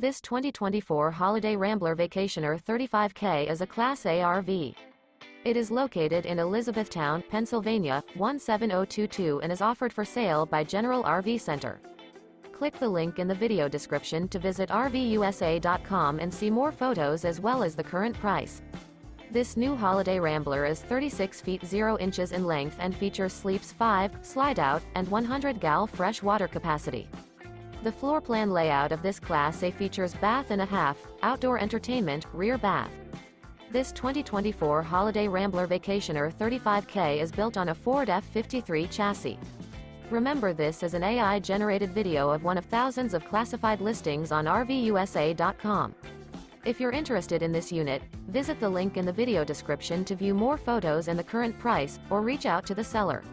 This 2024 Holiday Rambler Vacationer 35K is a Class A RV. It is located in Elizabethtown, Pennsylvania, 17022 and is offered for sale by General RV Center. Click the link in the video description to visit RVUSA.com and see more photos as well as the current price. This new Holiday Rambler is 36 feet 0 inches in length and features sleeps 5, Slideout, and 100 gal fresh water capacity. The floor plan layout of this Class A features bath and a half, outdoor entertainment, rear bath. This 2024 Holiday Rambler Vacationer 35K is built on a Ford F-53 chassis. Remember, this is an AI-generated video of one of thousands of classified listings on RVUSA.com. If you're interested in this unit, visit the link in the video description to view more photos and the current price, or reach out to the seller.